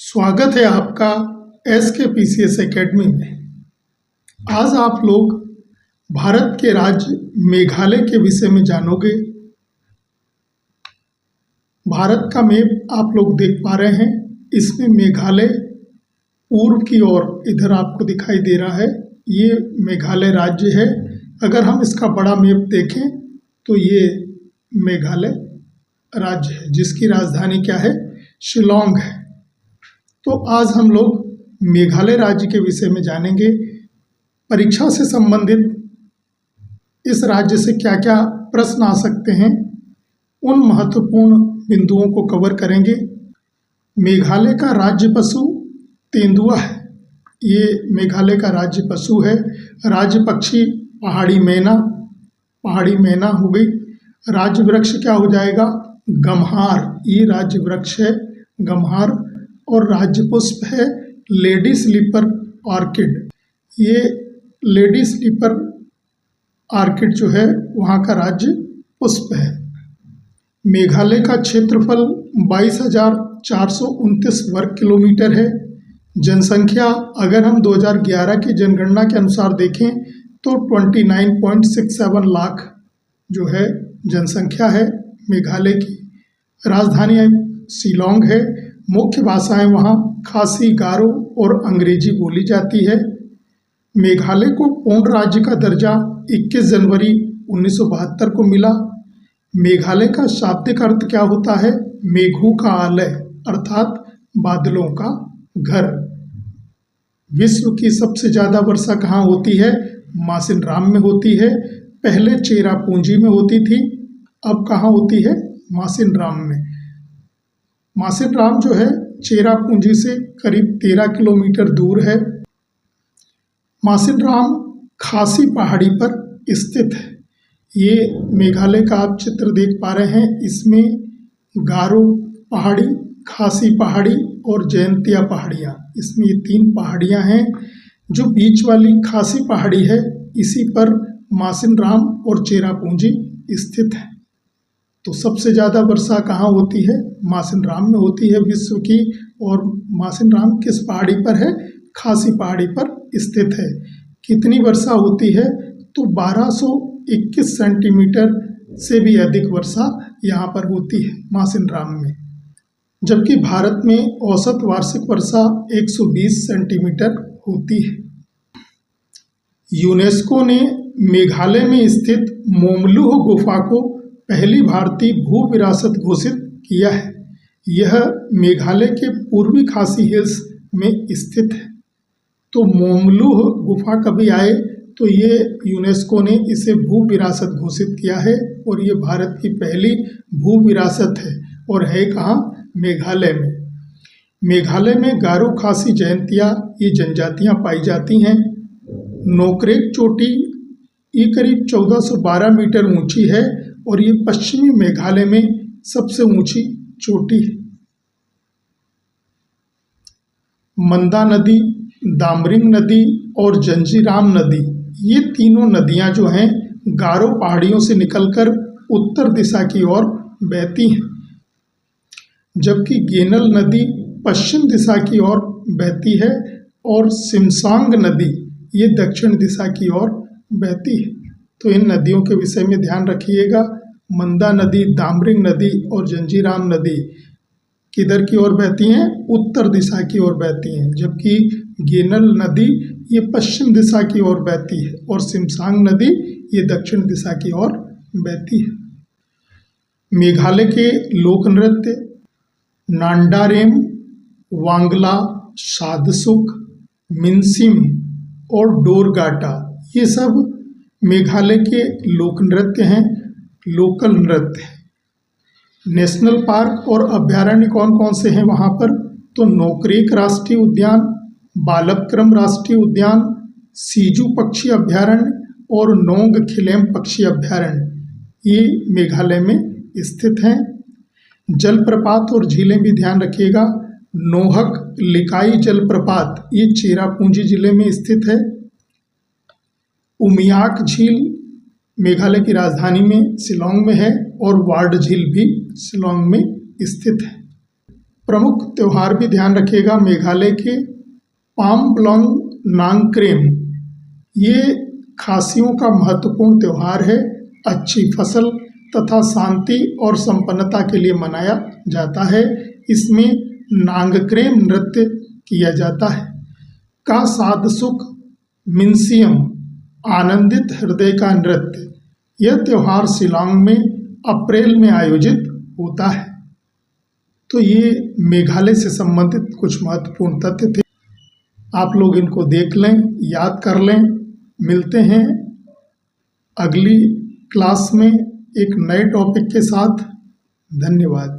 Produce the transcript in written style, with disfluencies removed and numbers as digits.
स्वागत है आपका SKPCS एकेडमी में। आज आप लोग भारत के राज्य मेघालय के विषय में जानोगे। भारत का मैप आप लोग देख पा रहे हैं। इसमें मेघालय पूर्व की ओर इधर आपको दिखाई दे रहा है, ये मेघालय राज्य है। अगर हम इसका बड़ा मैप देखें तो ये मेघालय राज्य है, जिसकी राजधानी क्या है, शिलोंग है। तो आज हम लोग मेघालय राज्य के विषय में जानेंगे। परीक्षा से संबंधित इस राज्य से क्या क्या प्रश्न आ सकते हैं, उन महत्वपूर्ण बिंदुओं को कवर करेंगे। मेघालय का राज्य पशु तेंदुआ है। ये मेघालय का राज्य पशु है। राज्य पक्षी पहाड़ी मैना हो गई। राज्य वृक्ष क्या हो जाएगा, गम्हार। ये राज्य वृक्ष है, गम्हार। और राज्य पुष्प है लेडी स्लीपर ऑर्किड। ये लेडी स्लीपर ऑर्किड जो है वहाँ का राज्य पुष्प है। मेघालय का क्षेत्रफल 22,429 वर्ग किलोमीटर है। जनसंख्या अगर हम 2011 की जनगणना के अनुसार देखें तो 29.67 लाख जो है जनसंख्या है मेघालय की। राजधानी शिलोंग है। मुख्य भाषाएं वहाँ खासी, गारो और अंग्रेजी बोली जाती है। मेघालय को पूर्ण राज्य का दर्जा 21 जनवरी 1972 को मिला। मेघालय का शाब्दिक अर्थ क्या होता है, मेघों का आलय अर्थात बादलों का घर। विश्व की सबसे ज़्यादा वर्षा कहाँ होती है, मासिनराम में होती है। पहले चेरापूंजी में होती थी, अब कहाँ होती है, मासिनराम में। मासिनराम जो है चेरापूंजी से करीब 13 किलोमीटर दूर है। मासिनराम खासी पहाड़ी पर स्थित है। ये मेघालय का आप चित्र देख पा रहे हैं। इसमें गारो पहाड़ी, खासी पहाड़ी और जयंतिया पहाड़ियाँ, इसमें ये 3 पहाड़ियाँ हैं। जो बीच वाली खासी पहाड़ी है, इसी पर मासिनराम और चेरापूंजी स्थित है। तो सबसे ज़्यादा वर्षा कहाँ होती है, मासिनराम में होती है विश्व की। और मासिनराम किस पहाड़ी पर है, खासी पहाड़ी पर स्थित है। कितनी वर्षा होती है, तो 1221 सेंटीमीटर से भी अधिक वर्षा यहाँ पर होती है मासिनराम में। जबकि भारत में औसत वार्षिक वर्षा 120 सेंटीमीटर होती है। यूनेस्को ने मेघालय में स्थित मोमलुह गुफा को पहली भारतीय भू विरासत घोषित किया है। यह मेघालय के पूर्वी खासी हिल्स में स्थित है। तो मोमलुह गुफा कभी आए तो ये यूनेस्को ने इसे भू विरासत घोषित किया है, और ये भारत की पहली भू विरासत है। और है कहाँ, मेघालय में। मेघालय में गारो, खासी, जयंतिया ये जनजातियाँ पाई जाती हैं। नोकरेक चोटी ये करीब 1412 मीटर ऊंची है, और ये पश्चिमी मेघालय में सबसे ऊंची चोटी है। मंदा नदी, दामरिंग नदी और जंजीराम नदी, ये तीनों नदियां जो हैं गारो पहाड़ियों से निकलकर उत्तर दिशा की ओर बहती हैं। जबकि गेनल नदी पश्चिम दिशा की ओर बहती है, और सिमसांग नदी ये दक्षिण दिशा की ओर बहती है। तो इन नदियों के विषय में ध्यान रखिएगा। मंदा नदी, दामरिंग नदी और जंजीराम नदी किधर की ओर बहती हैं, उत्तर दिशा की ओर बहती हैं। जबकि गेनल नदी ये पश्चिम दिशा की ओर बहती है, और सिमसांग नदी ये दक्षिण दिशा की ओर बहती है। मेघालय के लोक नृत्य नांडारेम, वांगला, सादसुक, मिनसिम और डोरगाटा, ये सब मेघालय के लोक नृत्य हैं, लोकल नृत्य। नेशनल पार्क और अभ्यारण्य कौन कौन से हैं वहाँ पर, तो नोकरेक राष्ट्रीय उद्यान, बालबक्रम राष्ट्रीय उद्यान, सीजू पक्षी अभ्यारण्य और नोंग खिलेम पक्षी अभ्यारण्य, ये मेघालय में स्थित हैं। जलप्रपात और झीलें भी ध्यान रखिएगा। नोहक लिकाई जलप्रपात ये चेरापूंजी जिले में स्थित है। उमियाक झील मेघालय की राजधानी में शिलोंग में है, और वार्ड झील भी शिलोंग में स्थित है। प्रमुख त्यौहार भी ध्यान रखिएगा मेघालय के पाम्बलोंग नांगक्रेम। ये खासियों का महत्वपूर्ण त्यौहार है। अच्छी फसल तथा शांति और संपन्नता के लिए मनाया जाता है। इसमें नांगक्रेम नृत्य किया जाता है। का साध सुख मिनसियम, आनंदित हृदय का नृत्य। यह त्यौहार शिलांग में अप्रैल में आयोजित होता है। तो ये मेघालय से संबंधित कुछ महत्वपूर्ण तथ्य थे। आप लोग इनको देख लें, याद कर लें। मिलते हैं अगली क्लास में एक नए टॉपिक के साथ। धन्यवाद।